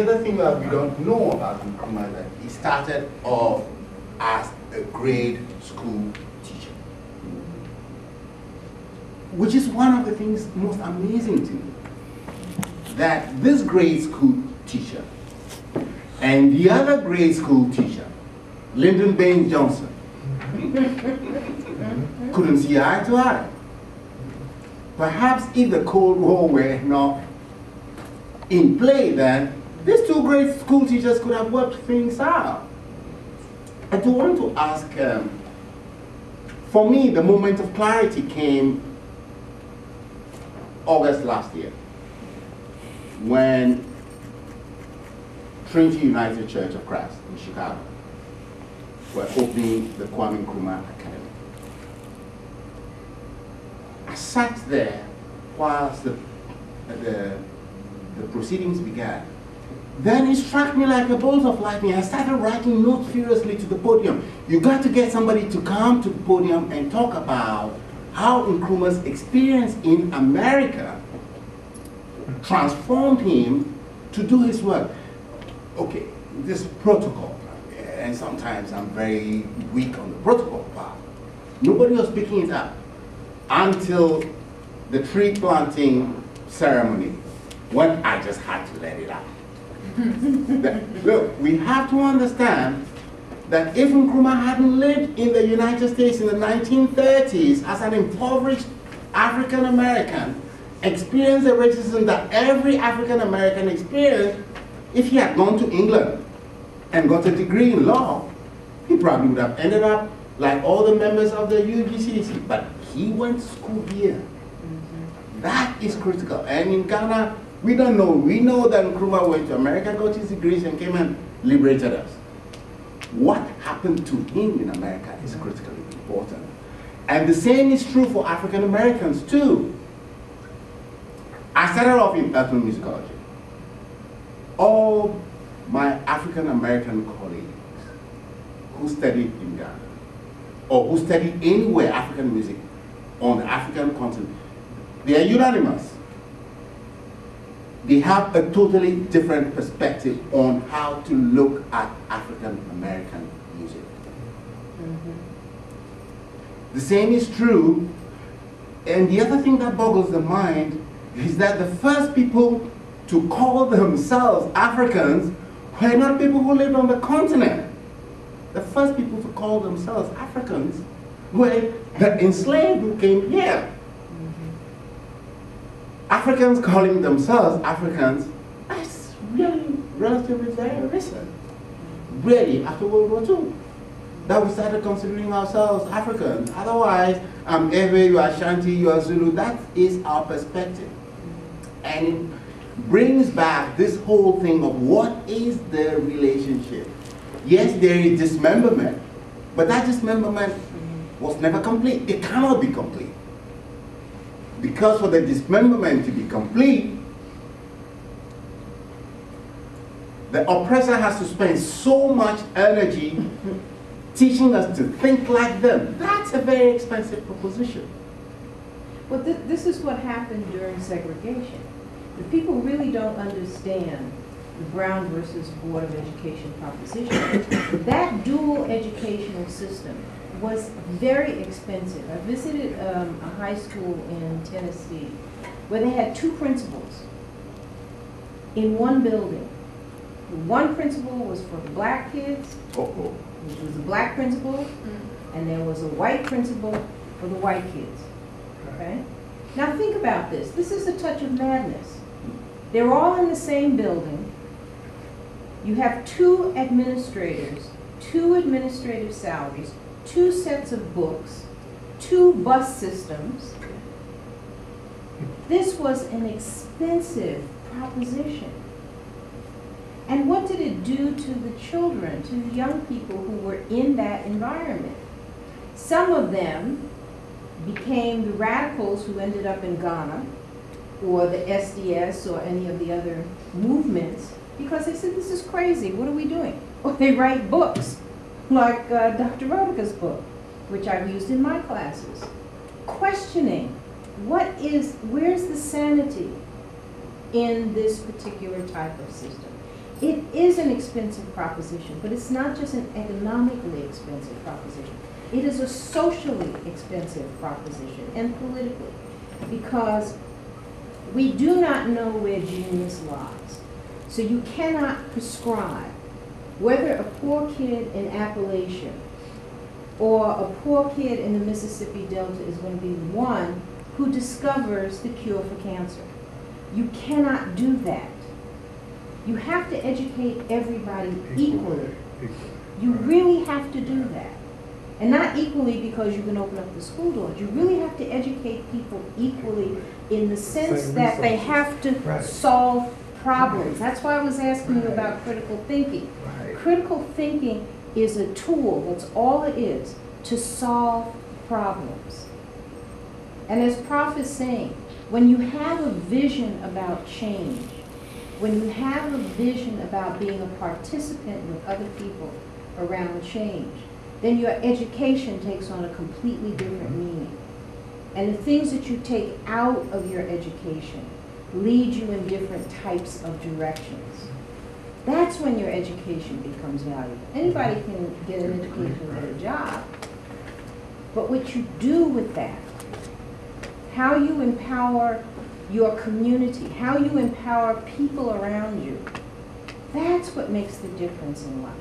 the other thing that we don't know about Nkrumah is that he started off as a grade school teacher, which is one of the things most amazing to me. That this grade school teacher and the other grade school teacher, Lyndon Baines Johnson, couldn't see eye to eye. Perhaps if the Cold War were not in play then, these two grade school teachers could have worked things out. I do want to ask, for me, the moment of clarity came August last year, when Trinity United Church of Christ in Chicago were opening the Kwame Nkrumah Academy. I sat there whilst the proceedings began. Then it struck me like a bolt of lightning. I started writing notes furiously to the podium. You got to get somebody to come to the podium and talk about how Nkrumah's experience in America transformed him to do his work. Okay, this protocol, and sometimes I'm very weak on the protocol part. Nobody was picking it up until the tree planting ceremony, when I just had to let it out. Look, we have to understand that if Nkrumah hadn't lived in the United States in the 1930s as an impoverished African American, experienced the racism that every African American experienced, if he had gone to England and got a degree in law, he probably would have ended up like all the members of the UGCC. But he went to school here. That is critical. And in Ghana, we don't know. We know that Nkrumah went to America, got his degrees, and came and liberated us. What happened to him in America is critically important. And the same is true for African Americans too. I started off in ethnomusicology. All my African American colleagues who studied in Ghana, or who studied anywhere African music on the African continent, they are unanimous. They have a totally different perspective on how to look at African American music. The same is true, and the other thing that boggles the mind is that the first people to call themselves Africans were not people who lived on the continent. The first people to call themselves Africans were the enslaved who came here. Africans calling themselves Africans, that's really relatively very recent. Really, after World War II, that we started considering ourselves Africans. Otherwise, I'm Ewe, you are Ashanti, you are Zulu. That is our perspective. And it brings back this whole thing of what is the relationship. Yes, there is dismemberment, but that dismemberment was never complete. It cannot be complete. Because for the dismemberment to be complete, the oppressor has to spend so much energy teaching us to think like them. That's a very expensive proposition. Well, this is what happened during segregation. The people really don't understand the Brown versus Board of Education proposition. That dual educational system was very expensive. I visited a high school in Tennessee where they had two principals in one building. One principal was for the black kids, which was a black principal, and there was a white principal for the white kids. Okay? Now think about this. This is a touch of madness. They're all in the same building. You have two administrators, two administrative salaries, two sets of books, two bus systems. This was an expensive proposition. And what did it do to the children, to the young people who were in that environment? Some of them became the radicals who ended up in Ghana, or the SDS, or any of the other movements, because they said, this is crazy, what are we doing? Or they write books, like Dr. Roediger's book, which I've used in my classes, questioning where's the sanity in this particular type of system? It is an expensive proposition, but it's not just an economically expensive proposition. It is a socially expensive proposition, and politically, because we do not know where genius lies. So you cannot prescribe whether a poor kid in Appalachia or a poor kid in the Mississippi Delta is going to be the one who discovers the cure for cancer. You cannot do that. You have to educate everybody equally. You really have to do that. And not equally because you can open up the school doors. You really have to educate people equally in the sense that they have to solve problems. That's why I was asking you about critical thinking. Critical thinking is a tool, that's all it is, to solve problems. And as Prof is saying, when you have a vision about change, when you have a vision about being a participant with other people around change, then your education takes on a completely different meaning. And the things that you take out of your education lead you in different types of directions. That's when your education becomes valuable. Anybody can get an education and get a job, but what you do with that, how you empower your community, how you empower people around you, that's what makes the difference in life.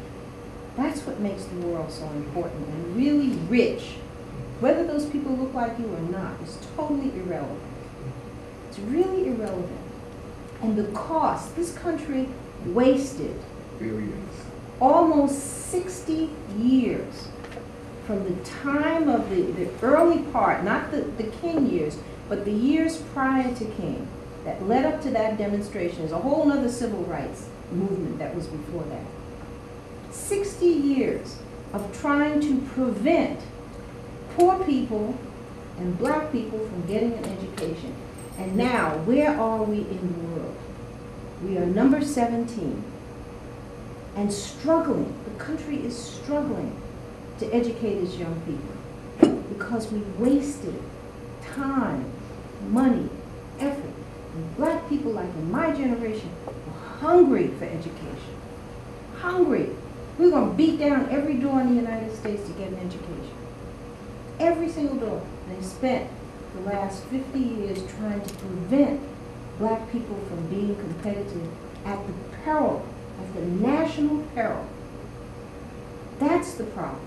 That's what makes the world so important and really rich. Whether those people look like you or not is totally irrelevant. It's really irrelevant. And the cost, this country wasted billions. Almost 60 years from the time of the early part, not the King years, but the years prior to King that led up to that demonstration. There's a whole other civil rights movement that was before that. 60 years of trying to prevent poor people and black people from getting an education. And now, where are we in the world? We are number 17 and struggling. The country is struggling to educate its young people because we wasted time, money, effort. And black people, like in my generation, were hungry for education. Hungry. We're going to beat down every door in the United States to get an education. Every single door. And they spent the last 50 years trying to prevent black people from being competitive at the peril, at the national peril. That's the problem.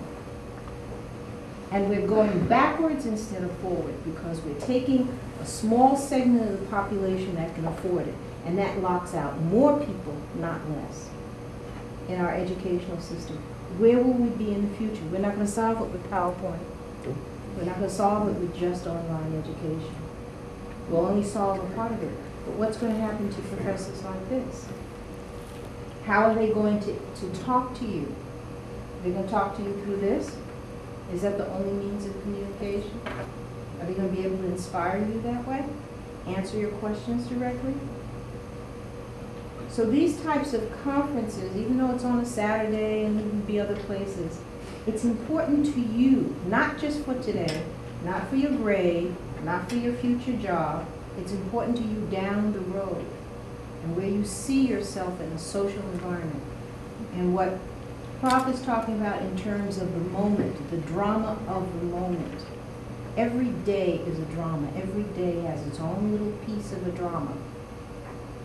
And we're going backwards instead of forward because we're taking a small segment of the population that can afford it, and that locks out more people, not less, in our educational system. Where will we be in the future? We're not going to solve it with PowerPoint. We're not going to solve it with just online education. We'll only solve a part of it. But what's going to happen to professors like this? How are they going to talk to you? They're going to talk to you through this? Is that the only means of communication? Are they going to be able to inspire you that way? Answer your questions directly? So these types of conferences, even though it's on a Saturday and even be other places, it's important to you, not just for today, not for your grade, not for your future job. It's important to you down the road and where you see yourself in a social environment. And what Prof is talking about in terms of the moment, the drama of the moment. Every day is a drama. Every day has its own little piece of a drama.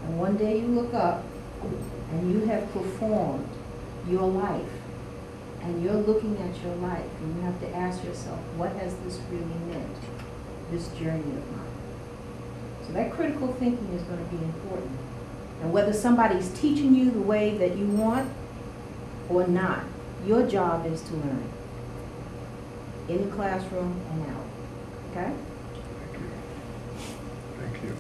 And one day you look up and you have performed your life. And you're looking at your life and you have to ask yourself, what has this really meant, this journey of mine? So that critical thinking is going to be important. And whether somebody's teaching you the way that you want or not, your job is to learn in the classroom and out. Okay? Thank you. Thank you.